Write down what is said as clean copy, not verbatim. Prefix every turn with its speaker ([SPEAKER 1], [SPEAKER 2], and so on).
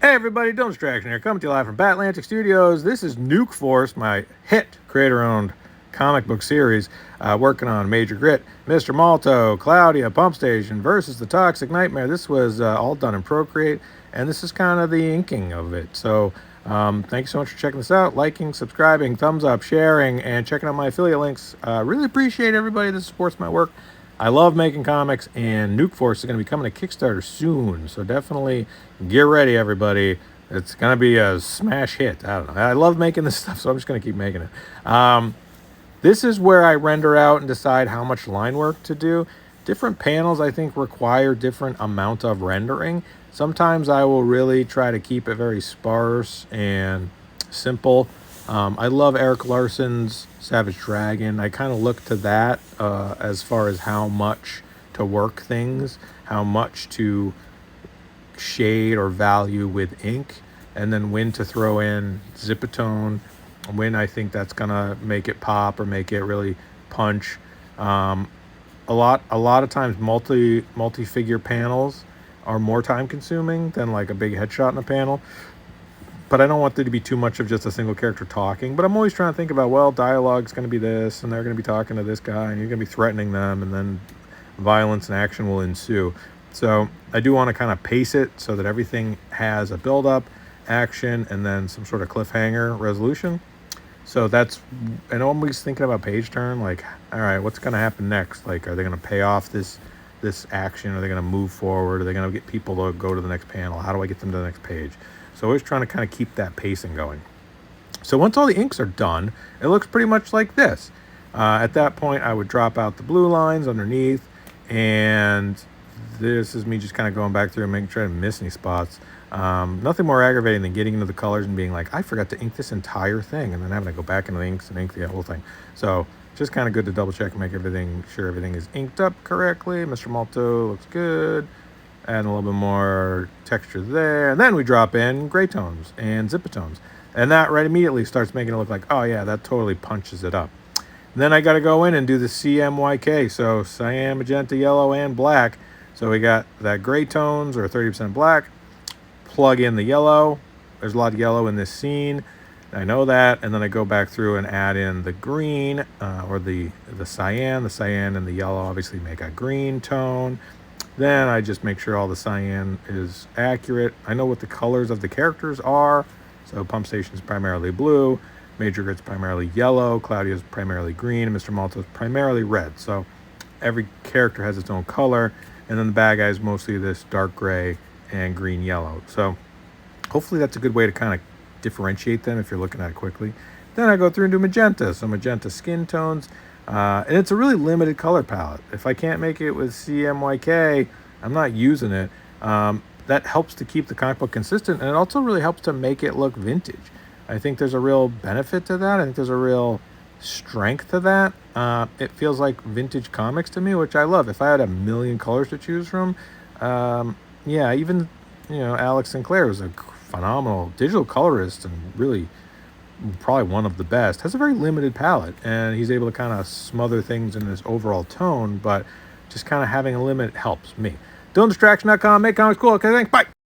[SPEAKER 1] Hey everybody, Don't Distraction here, coming to you live from Batlantic Studios. This is Nuke Force, my hit creator-owned comic book series, working on Major Grit, Mr. Malto, Claudia, Pump Station versus the Toxic Nightmare. This was all done in Procreate, and this is kind of the inking of it. So thanks so much for checking this out, liking, subscribing, thumbs up, sharing, and checking out my affiliate links. Really appreciate everybody that supports my work. I love making comics, and Nuke Force is going to be coming to Kickstarter soon, so definitely get ready, everybody. It's going to be a smash hit. I don't know. I love making this stuff, so I'm just going to keep making it. This is where I render out and decide how much line work to do. Different panels, I think, require different amount of rendering. Sometimes I will really try to keep it very sparse and simple. I love Eric Larson's Savage Dragon. I kind of look to that as far as how much to work things, how much to shade or value with ink, and then when to throw in zipatone, when I think that's gonna make it pop or make it really punch. A lot of times multi-figure panels are more time consuming than like a big headshot in a panel. But I don't want there to be too much of just a single character talking. But I'm always trying to think about, well, dialogue's going to be this, and they're going to be talking to this guy, and you're going to be threatening them, and then violence and action will ensue. So I do want to kind of pace it so that everything has a build-up, action, and then some sort of cliffhanger resolution. So that's, and I'm always thinking about page turn, like, all right, what's going to happen next? Like, are they going to pay off this action? Are they going to move forward? Are they going to get people to go to the next panel? How do I get them to the next page? So always trying to kind of keep that pacing going. So once all the inks are done, it looks pretty much like this. At that point, I would drop out the blue lines underneath, and this is me just kind of going back through and making sure I didn't miss any spots. Nothing more aggravating than getting into the colors and being like, I forgot to ink this entire thing, and then having to go back into the inks and ink the whole thing. So just kind of good to double check and make sure everything is inked up correctly. Mr. Malto looks good. Add a little bit more texture there, and then we drop in gray tones and zipatones, and that right immediately starts making it look like, oh yeah, that totally punches it up. And then I got to go in and do the CMYK, so cyan, magenta, yellow, and black. So we got that gray tones or 30% black, plug in the yellow. There's a lot of yellow in this scene, I know that, and then I go back through and add in the green or the cyan. The cyan and the yellow obviously make a green tone. Then I just make sure all the cyan is accurate. I know what the colors of the characters are. So Pump Station is primarily blue, Major Grit's primarily yellow, Claudia's primarily green, and Mr. Malto's primarily red. So every character has its own color, and then the bad guy is mostly this dark gray and green yellow. So hopefully that's a good way to kind of differentiate them if you're looking at it quickly. Then I go through and do magenta, so magenta skin tones. And it's a really limited color palette. If I can't make it with CMYK, I'm not using it. That helps to keep the comic book consistent, and it also really helps to make it look vintage. I think there's a real benefit to that. I think there's a real strength to that. It feels like vintage comics to me, which I love. If I had a million colors to choose from, yeah, even Alex Sinclair is a phenomenal digital colorist and really probably one of the best, has a very limited palette, and he's able to kind of smother things in this overall tone, but just kind of having a limit helps me. Don'tDistraction.com, make comics cool. Okay, thanks, bye.